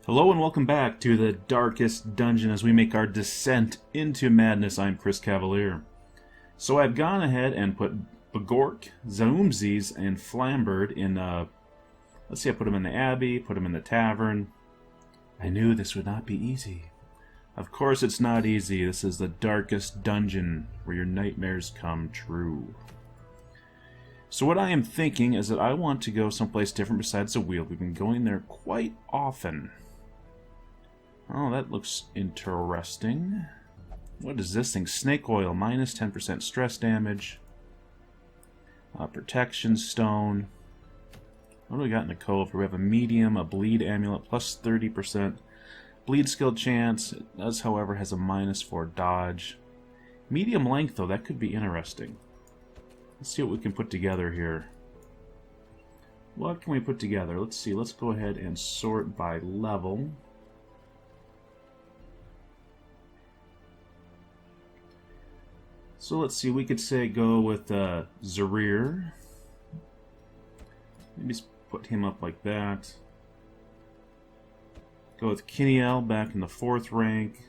Hello and welcome back to the darkest dungeon as we make our descent into madness. I'm Chris Cavalier. So I've gone ahead and put Bagork, Zaumzis, and Flambird in, let's see, I put them in the Abbey, put them in the Tavern. I knew this would not be easy. Of course it's not easy. This is the darkest dungeon where your nightmares come true. So what I am thinking is that I want to go someplace different besides the wheel. We've been going there quite often. Oh, that looks interesting. What is this thing? Snake oil, minus 10% stress damage. Protection stone. What do we got in the cove here? We have a medium, a bleed amulet, plus 30% bleed skill chance. It does, however, has a minus 4 dodge. Medium length, though, that could be interesting. Let's see what we can put together here. What can we put together? Let's see. Let's go ahead and sort by level. So let's see, we could say go with Zarir. Maybe put him up like that. Go with Kiniel back in the 4th rank.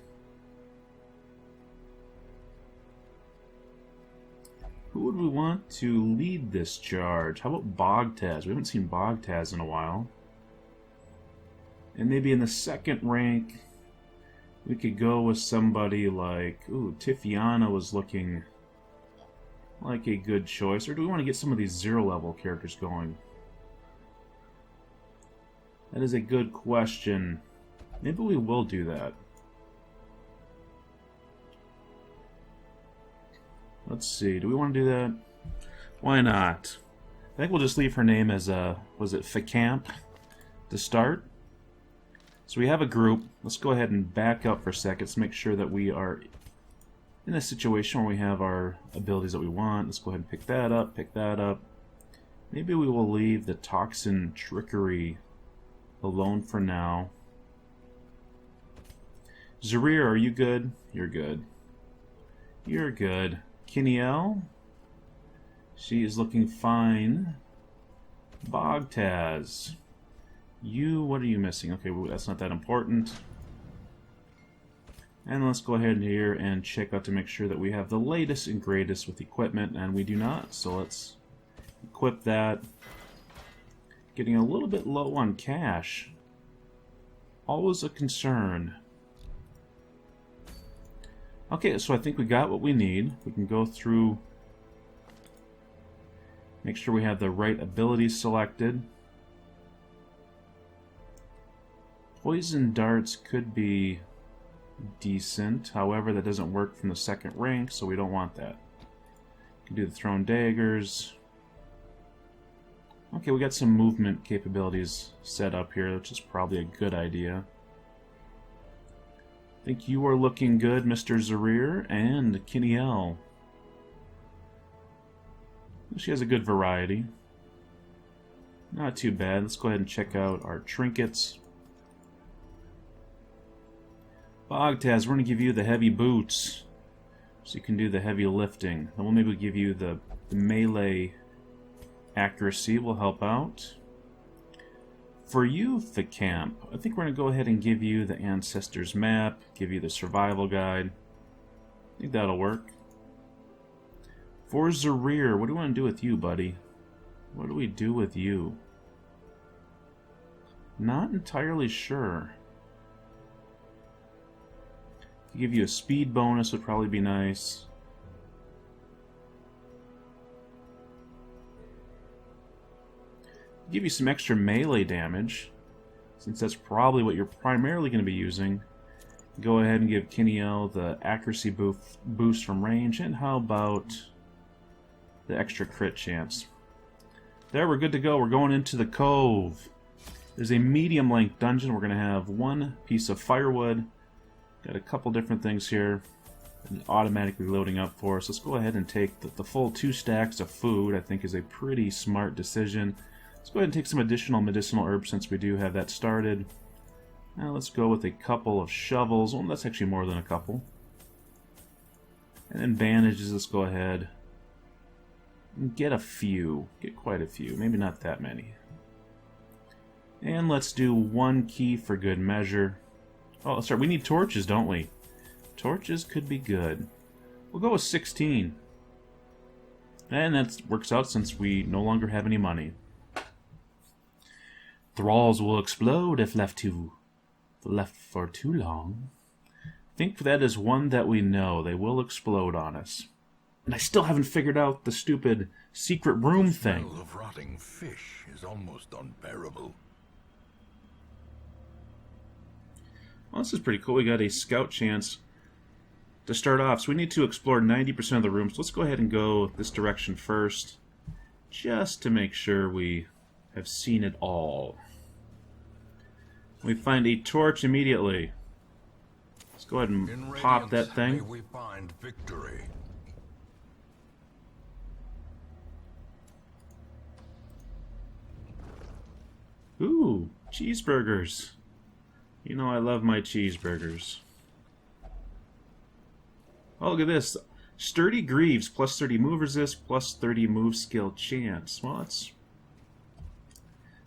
Who would we want to lead this charge? How about Bogtaz? We haven't seen Bogtaz in a while. And maybe in the 2nd rank, we could go with somebody like... Ooh, Tifiana was looking like a good choice. Or do we want to get some of these 0-level characters going? That is a good question. Maybe we will do that. Let's see. Do we want to do that? Why not? I think we'll just leave her name as was it Facamp to start? So we have a group. Let's go ahead and back up for a second to make sure that we are in a situation where we have our abilities that we want. Let's go ahead and pick that up, pick that up. Maybe we will leave the Toxin Trickery alone for now. Zarir, are you good? You're good. You're good. Kiniel? She is looking fine. Bogtaz. You, what are you missing? Okay, well, that's not that important. And let's go ahead here and check out to make sure that we have the latest and greatest with equipment, and we do not. So let's equip that. Getting a little bit low on cash. Always a concern. Okay, so I think we got what we need. We can go through, make sure we have the right abilities selected. Poison darts could be decent, however that doesn't work from the 2nd rank, so we don't want that. We can do the thrown daggers. Okay, we got some movement capabilities set up here, which is probably a good idea. I think you are looking good, Mr. Zarir, and Kiniel. She has a good variety. Not too bad. Let's go ahead and check out our trinkets. Bogtaz, we're going to give you the heavy boots, so you can do the heavy lifting. Then we'll maybe give you the melee accuracy, will help out. For you, Facamp, I think we're going to go ahead and give you the Ancestors map, give you the survival guide. I think that'll work. For Zarir, what do we want to do with you, buddy? What do we do with you? Not entirely sure. To give you a speed bonus would probably be nice. Give you some extra melee damage, since that's probably what you're primarily going to be using. Go ahead and give Kiniel the accuracy boost from range, and how about the extra crit chance? There, we're good to go. We're going into the cove. There's a medium length dungeon. We're going to have 1 piece of firewood. Got a couple different things here automatically loading up for us. Let's go ahead and take the full 2 stacks of food. I think is a pretty smart decision. Let's go ahead and take some additional medicinal herbs since we do have that started. Now let's go with a couple of shovels. Well, that's actually more than a couple. And then bandages, let's go ahead and get a few. Get quite a few. Maybe not that many. And let's do 1 key for good measure. Oh, sorry, we need torches, don't we? Torches could be good. We'll go with 16. And that works out since we no longer have any money. Thralls will explode if left for too long. I think that is one that we know. They will explode on us. And I still haven't figured out the stupid secret room thing. The smell of rotting fish is almost unbearable. Well, this is pretty cool. We got a scout chance to start off. So we need to explore 90% of the rooms. Let's go ahead and go this direction first, just to make sure we have seen it all. We find a torch immediately. Let's go ahead and pop that thing. May we find victory. Ooh, cheeseburgers. You know I love my cheeseburgers. Oh, look at this. Sturdy Greaves, plus 30 move resist, plus 30 move skill chance. Well, that's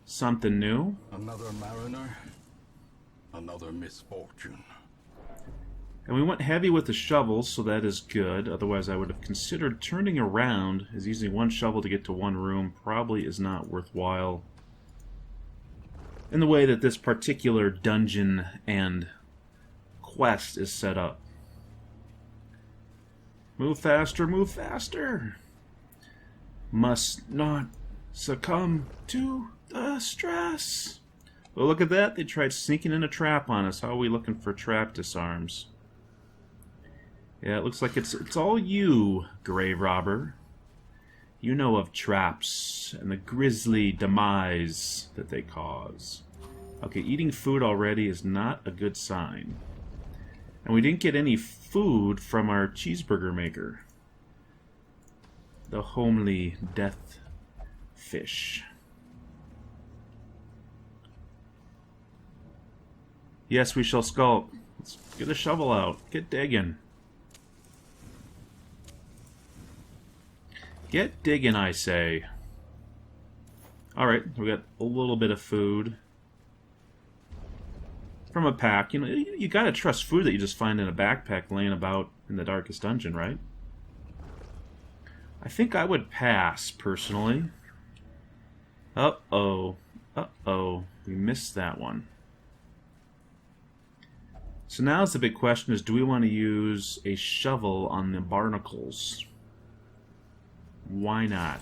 something new. Another mariner, another misfortune. And we went heavy with the shovels, so that is good. Otherwise, I would have considered turning around, as using one shovel to get to one room probably is not worthwhile in the way that this particular dungeon and quest is set up. Move faster, move faster! Must not succumb to the stress. Well, look at that. They tried sneaking in a trap on us. How are we looking for trap disarms? Yeah, it looks like it's all you, grave robber. You know of traps and the grisly demise that they cause. Okay, eating food already is not a good sign. And we didn't get any food from our cheeseburger maker. The homely death fish. Yes, we shall sculpt. Let's get a shovel out. Get digging. Get digging, I say. Alright, we got a little bit of food. From a pack. You know, you gotta trust food that you just find in a backpack laying about in the darkest dungeon, right? I think I would pass, personally. Uh-oh. Uh-oh. We missed that one. So now's the big question is, do we want to use a shovel on the barnacles? Why not?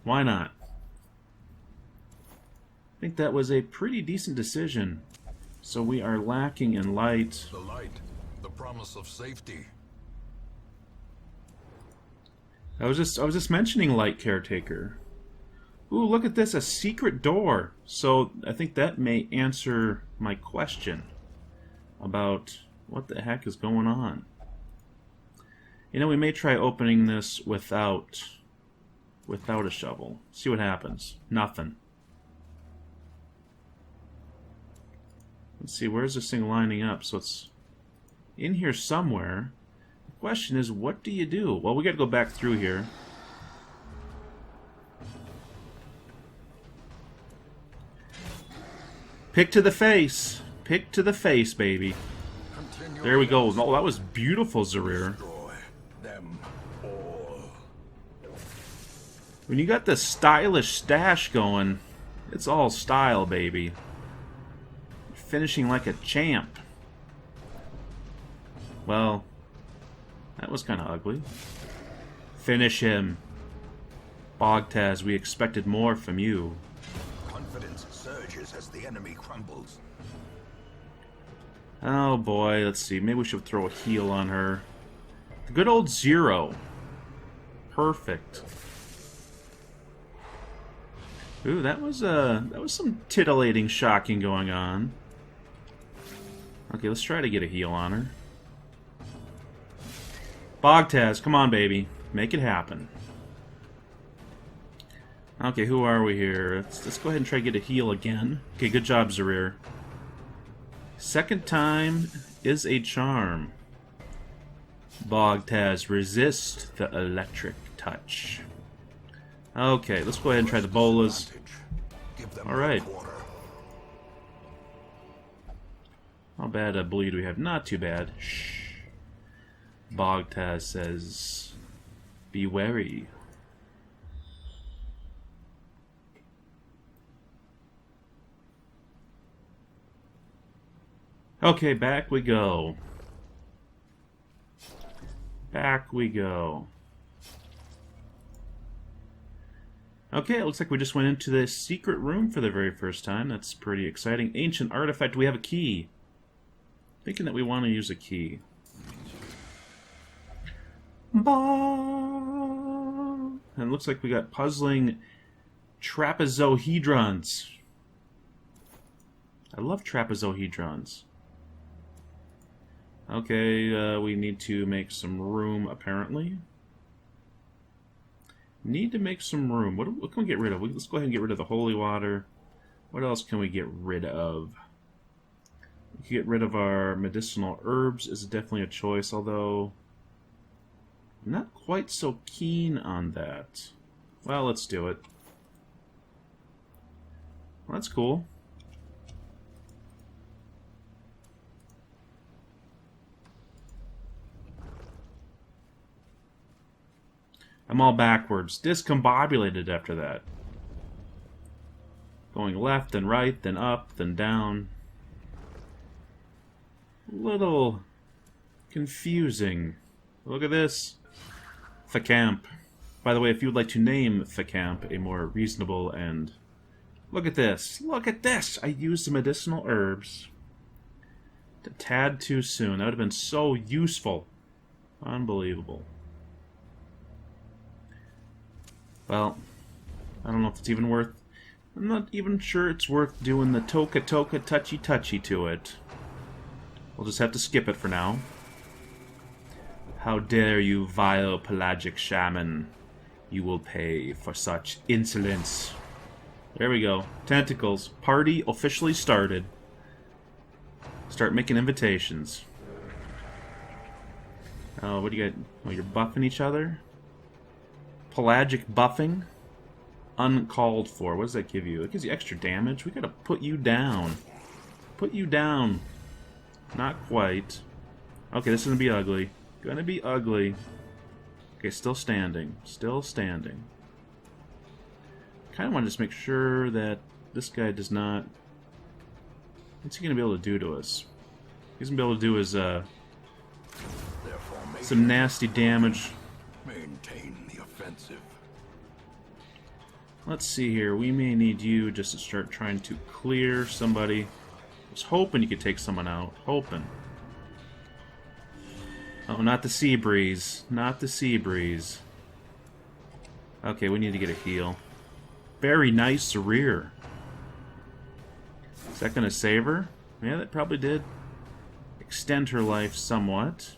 Why not? I think that was a pretty decent decision. So we are lacking in light. The light, the promise of safety. I was just mentioning light, caretaker. Ooh, look at this, a secret door. So I think that may answer my question about what the heck is going on. You know, we may try opening this without a shovel. See what happens. Nothing. Let's see, where's this thing lining up? So it's in here somewhere. The question is, what do you do? Well, we gotta go back through here. Pick to the face. Pick to the face, baby. There we go. Oh, that was beautiful, Zarir. When you got the stylish stash going, it's all style, baby. Finishing like a champ. Well, that was kind of ugly. Finish him. Bogtaz, we expected more from you. Confidence surges as the enemy crumbles. Oh boy, let's see. Maybe we should throw a heal on her. The good old 0. Perfect. Ooh, that was some titillating shocking going on. Okay, let's try to get a heal on her. Bogtaz, come on, baby. Make it happen. Okay, who are we here? Let's go ahead and try to get a heal again. Okay, good job, Zarir. Second time is a charm. Bogtaz, resist the electric touch. Okay, let's go ahead and try the bolas. Alright. How bad a bleed do we have? Not too bad. Shh. Bogtaz says, be wary. Okay, back we go. Back we go. Okay, it looks like we just went into the secret room for the very first time. That's pretty exciting. Ancient artifact. We have a key. Thinking that we want to use a key. And it looks like we got puzzling trapezohedrons. I love trapezohedrons. Okay, we need to make some room, apparently. Need to make some room. What can we get rid of? Let's go ahead and get rid of the holy water. What else can we get rid of? We can get rid of our medicinal herbs is definitely a choice, although I'm not quite so keen on that. Well, let's do it. Well, that's cool. I'm all backwards. Discombobulated after that. Going left, then right, then up, then down. Little confusing. Look at this. Thecamp. By the way, if you would like to name Thecamp a more reasonable and... Look at this. Look at this! I used the medicinal herbs. A tad too soon. That would have been so useful. Unbelievable. Well, I don't know if it's even worth... I'm not even sure it's worth doing the toka touchy to it. We'll just have to skip it for now. How dare you, vile pelagic shaman. You will pay for such insolence. There we go. Tentacles. Party officially started. Start making invitations. Oh, what do you got? Oh, you're buffing each other? Pelagic buffing? Uncalled for. What does that give you? It gives you extra damage. We gotta put you down. Put you down. Not quite. Okay, this is gonna be ugly. Gonna be ugly. Okay, still standing. Still standing. Kinda want to just make sure that this guy does not... What's he gonna be able to do to us? He's gonna be able to do his, some nasty damage. Maintain the offensive. Let's see here. We may need you just to start trying to clear somebody. I was hoping you could take someone out. Hoping. Oh, not the sea breeze. Not the sea breeze. Okay, we need to get a heal. Very nice rear. Is that going to save her? Yeah, that probably did. Extend her life somewhat.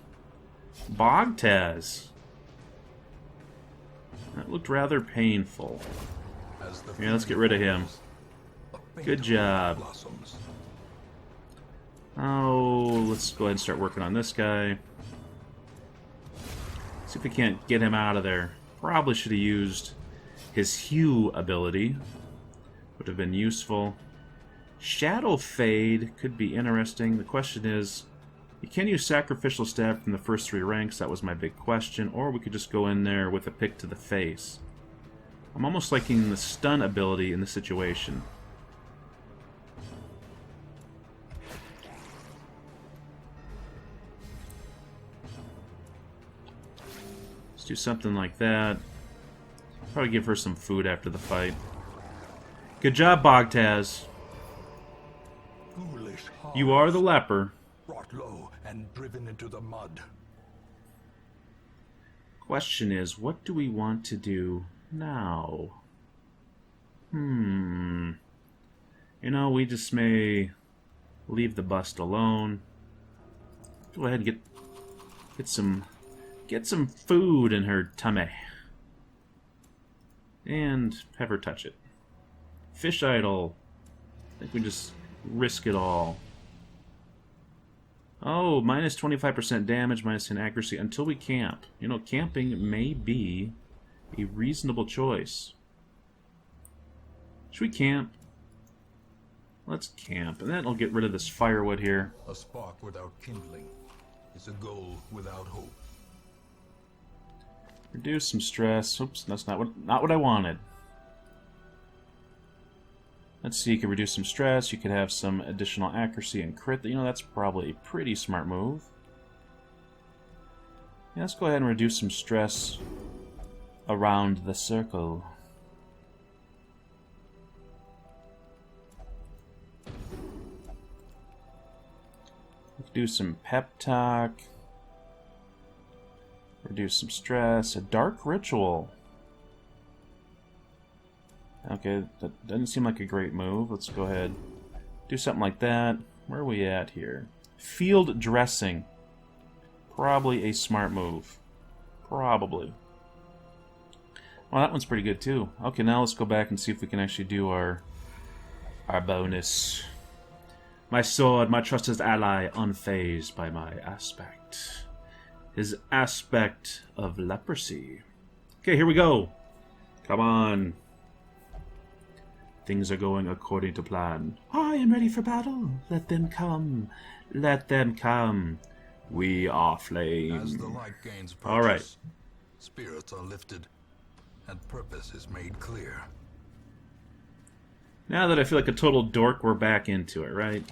Bogtaz. That looked rather painful. Yeah, let's get rid of him. Good job. Oh, let's go ahead and start working on this guy. See if we can't get him out of there. Probably should have used his Hue ability. Would have been useful. Shadow Fade could be interesting. The question is, you can use Sacrificial Stab from the first 3 ranks. That was my big question. Or we could just go in there with a pick to the face. I'm almost liking the stun ability in this situation. Let's do something like that. Probably give her some food after the fight. Good job, Bogtaz. You are the leper. Brought low and driven into the mud. Question is, what do we want to do now? You know, we just may leave the bust alone. Go ahead and get some food in her tummy. And have her touch it. Fish idol. I think we just risk it all. Oh, minus 25% damage, minus 10 accuracy until we camp. You know, camping may be a reasonable choice. Should we camp? Let's camp, and that'll get rid of this firewood here. A spark without kindling is a goal without hope. Reduce some stress. Oops, that's not what I wanted. Let's see, you could reduce some stress, you could have some additional accuracy and crit. You know, that's probably a pretty smart move. Yeah, let's go ahead and reduce some stress around the circle. We could do some pep talk. Reduce some stress. A dark ritual. Okay, that doesn't seem like a great move. Let's go ahead. Do something like that. Where are we at here? Field dressing. Probably a smart move. Probably. Well, that one's pretty good too. Okay, now let's go back and see if we can actually do our bonus. My sword, my trusted ally, unfazed by my aspect. His aspect of leprosy. Okay, here we go. Come on. Things are going according to plan. I am ready for battle. Let them come. Let them come. We are flame. As the light gains purchase, all right. Spirits are lifted, and purpose is made clear. Now that I feel like a total dork, we're back into it, right?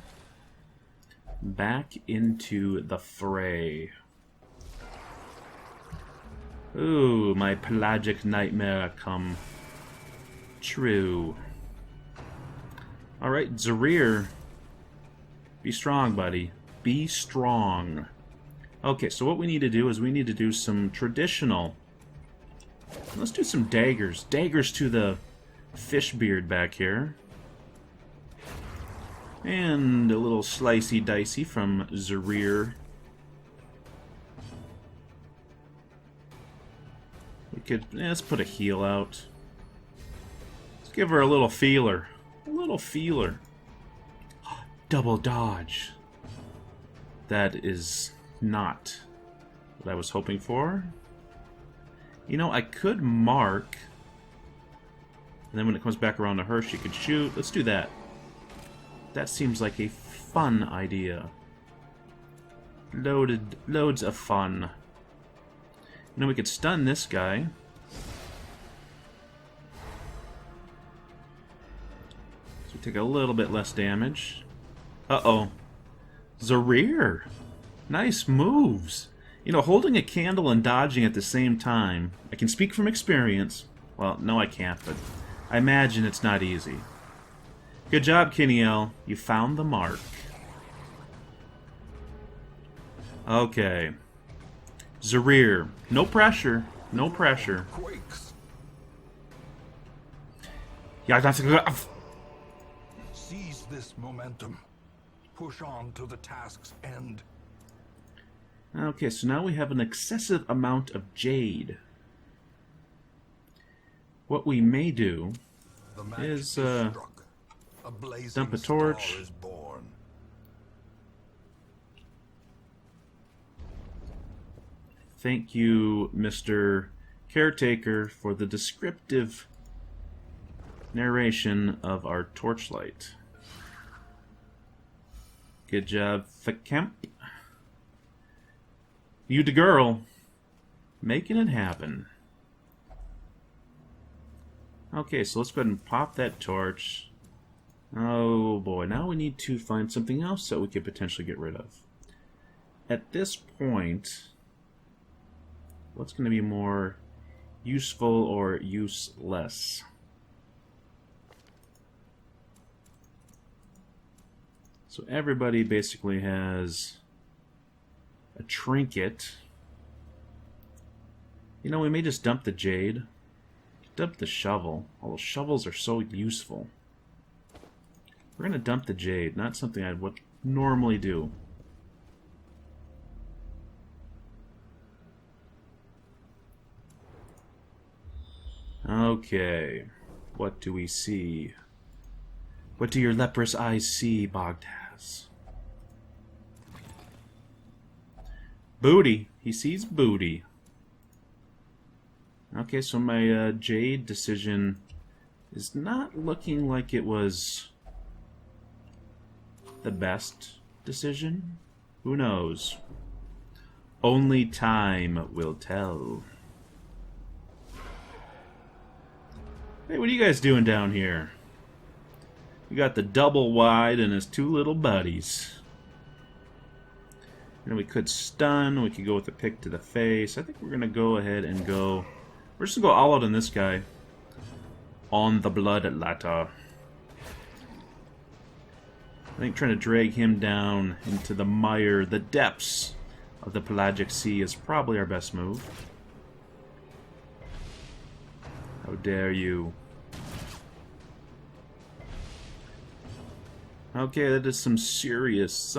Back into the fray. Ooh, my pelagic nightmare come true. Alright, Zarir. Be strong, buddy. Be strong. Okay, so what we need to do is we need to do some traditional... Let's do some daggers. Daggers to the fish beard back here. And a little slicey dicey from Zarir. We could... let's put a heal out. Let's give her a little feeler. A little feeler. Double dodge. That is not what I was hoping for. You know, I could mark. And then when it comes back around to her, she could shoot. Let's do that. That seems like a fun idea. Loads of fun. And then we could stun this guy. So we take a little bit less damage. Uh-oh. Zarir! Nice moves! You know, holding a candle and dodging at the same time. I can speak from experience. Well, no I can't, but I imagine it's not easy. Good job, Kiniel. You found the mark. Okay. Zarir. No pressure. No pressure. Quakes. Yeah, that's good. Seize this momentum. Push on to the task's end. Okay, so now we have an excessive amount of jade. What we may do is struck. A blazing dump a torch. star is born. Thank you, Mr. Caretaker, for the descriptive narration of our torchlight. Good job, Fakemp. You the girl. Making it happen. Okay, so let's go ahead and pop that torch. Oh boy, now we need to find something else that we could potentially get rid of. At this point, what's going to be more useful or useless? So everybody basically has a trinket. You know, we may just dump the jade. Dump the shovel. Although shovels are so useful. We're going to dump the jade. Not something I would normally do. Okay. What do we see? What do your leprous eyes see, Bogdaz? Booty. He sees booty. Okay, so my jade decision is not looking like it was the best decision? Who knows? Only time will tell. Hey, what are you guys doing down here? We got the double wide and his two little buddies. You know, we could stun, we could go with a pick to the face. I think we're gonna go ahead and go... We're just gonna go all out on this guy. On the blood ladder. I think trying to drag him down into the mire, the depths of the Pelagic Sea is probably our best move. How dare you. Okay, that is some serious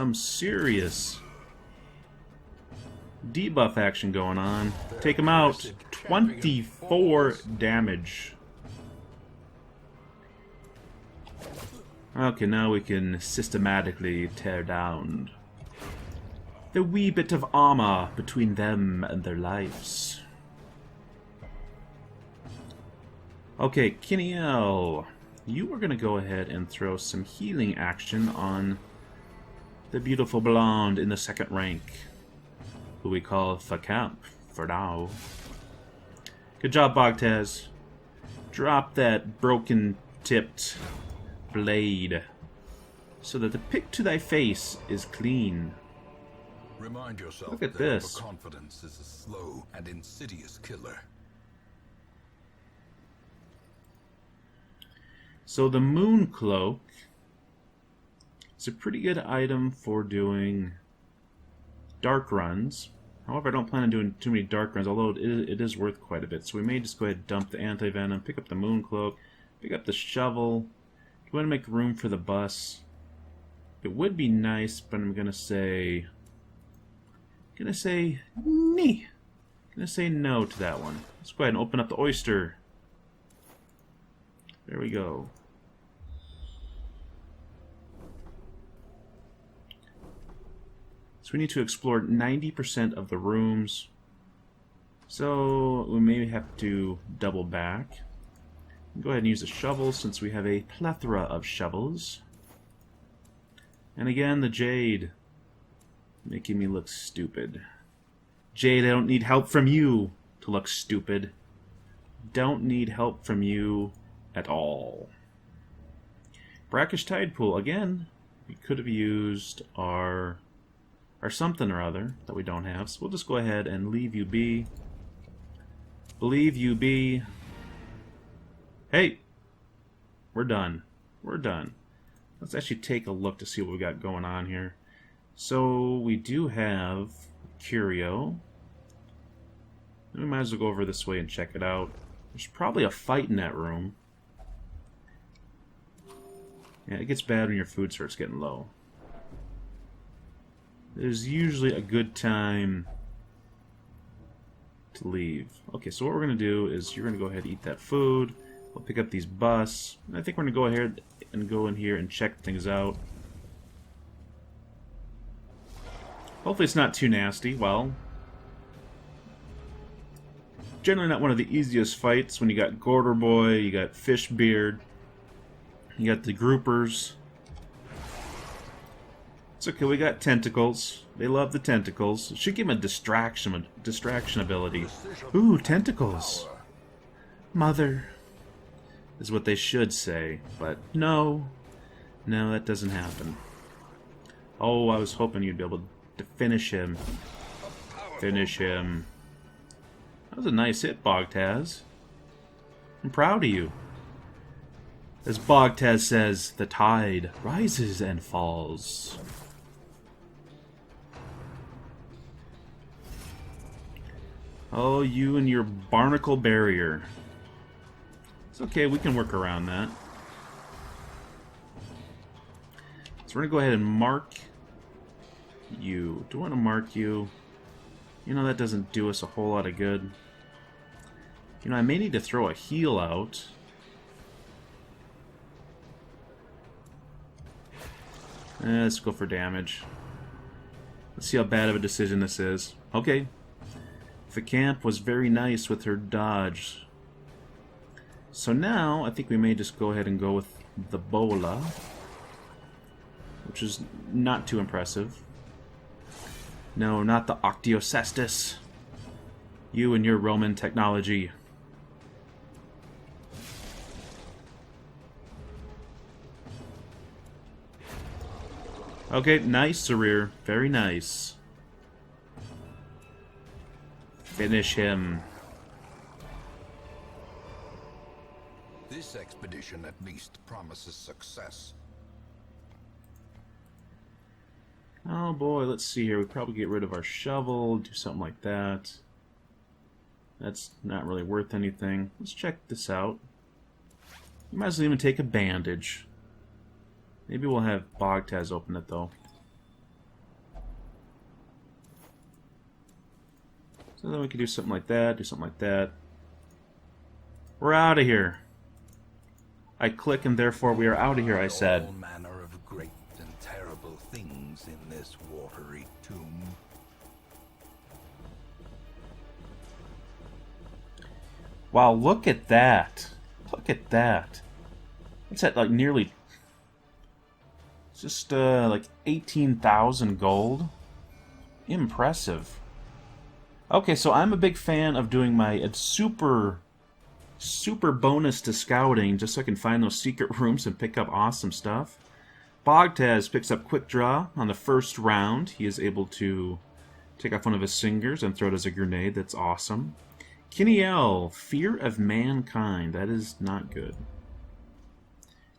debuff action going on. Take him out. 24 damage. Okay, now we can systematically tear down the wee bit of armor between them and their lives. Okay, Kiniel, you are going to go ahead and throw some healing action on the beautiful blonde in the second rank, who we call Facamp for now. Good job, Bogtaz. Drop that broken-tipped blade so that the pick to thy face is clean. Remind yourself Look at that this. overconfidence is a slow and insidious killer. So the Moon Cloak is a pretty good item for doing dark runs. However, I don't plan on doing too many dark runs, although it is worth quite a bit. So we may just go ahead and dump the anti-venom, pick up the Moon Cloak, pick up the shovel. We want to make room for the bus. It would be nice, but I'm gonna say nee. Gonna say no to that one. Let's go ahead and open up the oyster. There we go. So we need to explore 90% of the rooms. So we may have to double back. Go ahead and use a shovel since we have a plethora of shovels. And again, the Jade. Making me look stupid. Jade, I don't need help from you to look stupid. Don't need help from you at all. Brackish Tide Pool. Again, we could have used our something or other that we don't have. So we'll just go ahead and leave you be. Believe you be. Hey! We're done. We're done. Let's actually take a look to see what we got going on here. So we do have Curio. We might as well go over this way and check it out. There's probably a fight in that room. Yeah, it gets bad when your food starts getting low. There's usually a good time to leave. Okay, so what we're going to do is you're going to go ahead and eat that food. We'll pick up these bus. I think we're going to go ahead and go in here and check things out. Hopefully it's not too nasty. Well, generally not one of the easiest fights when you got Gorder Boy, you got Fishbeard, you got the groupers. It's okay, we got tentacles. They love the tentacles. It should give them a distraction ability. Ooh, tentacles. Mother, is what they should say, but no. No, that doesn't happen. Oh, I was hoping you'd be able to finish him. Finish him. That was a nice hit, Bogtaz. I'm proud of you. As Bogtaz says, the tide rises and falls. Oh, you and your barnacle barrier. It's okay, we can work around that. So we're going to go ahead and mark you. Do I want to mark you? You know, that doesn't do us a whole lot of good. You know, I may need to throw a heal out. Let's go for damage. Let's see how bad of a decision this is. Okay. The camp was very nice with her dodge. So now, I think we may just go ahead and go with the bola. which is not too impressive. No, not the Octiocestus. You and your Roman technology. Okay, nice, Sarir. Very nice. Finish him. This expedition at least promises success. Oh boy, let's see here. We'd probably get rid of our shovel, do something like that. That's not really worth anything. Let's check this out. You might as well even take a bandage. Maybe we'll have Bogtaz open it, though. So then we can do something like that, do something like that. We're out of here. I click and therefore we are out of here, I said. All manner of great and terrible things in this watery tomb. Wow, look at that. Look at that. It's at like nearly... just like 18,000 gold. Impressive. Okay, so I'm a big fan of doing my super bonus to scouting just so I can find those secret rooms and pick up awesome stuff. Bogtaz picks up Quick Draw on the first round. He is able to take off one of his singers and throw it as a grenade. That's awesome. Kiniel, Fear of Mankind. That is not good.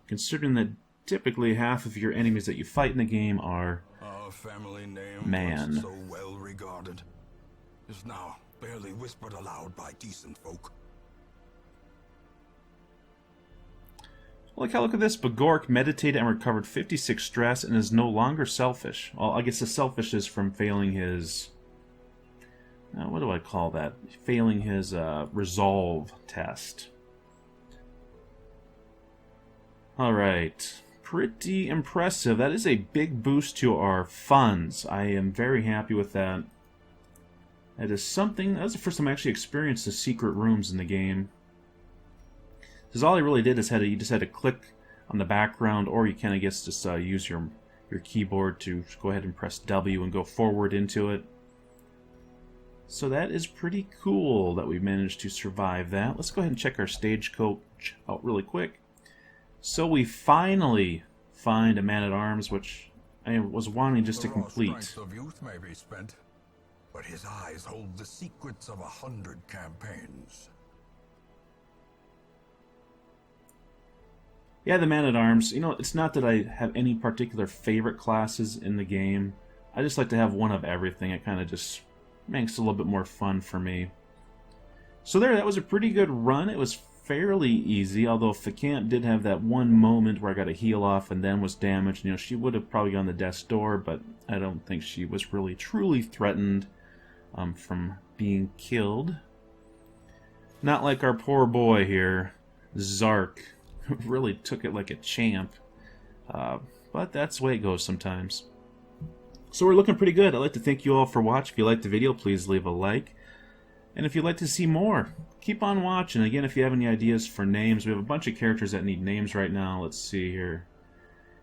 Considering that typically half of your enemies that you fight in the game are Our family name, man. once so well regarded, is now barely whispered aloud by decent folk. Look at this. Bagork meditated and recovered 56 stress and is no longer selfish. Well, I guess the selfish is from failing his... what do I call that? Failing his resolve test. Alright. Pretty impressive. That is a big boost to our funds. I am very happy with that. That is something... That was the first time I actually experienced the secret rooms in the game. Because all I really did is you just had to click on the background, or you can, I guess, just use your keyboard to go ahead and press W and go forward into it. So that is pretty cool that we managed to survive that. Let's go ahead and check our stagecoach out really quick. So we finally find a man-at-arms, which I was wanting just to complete. The strength of youth may be spent, but his eyes hold the secrets of 100 campaigns. Yeah, the man-at-arms. You know, it's not that I have any particular favorite classes in the game. I just like to have one of everything. It kind of just makes it a little bit more fun for me. So there, that was a pretty good run. It was fairly easy, although Ficant did have that one moment where I got a heal off and then was damaged. You know, she would have probably gone to death's door, but I don't think she was really truly threatened from being killed. Not like our poor boy here, Zark. Really took it like a champ. But that's the way it goes sometimes. So we're looking pretty good. I'd like to thank you all for watching. If you liked the video, please leave a like. And if you'd like to see more, keep on watching. Again, if you have any ideas for names, we have a bunch of characters that need names right now. Let's see here.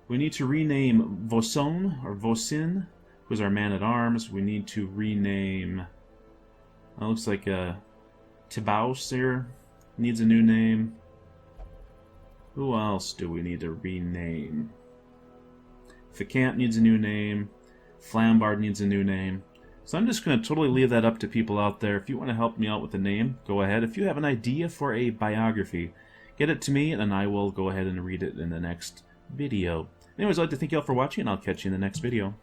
We need to rename Voson, or Vosin, who's our man-at-arms. We need to rename... looks like Tibaus here needs a new name. Who else do we need to rename? Ficant needs a new name. Flambard needs a new name. So I'm just going to totally leave that up to people out there. If you want to help me out with the name, go ahead. If you have an idea for a biography, get it to me, and I will go ahead and read it in the next video. Anyways, I'd like to thank you all for watching, and I'll catch you in the next video.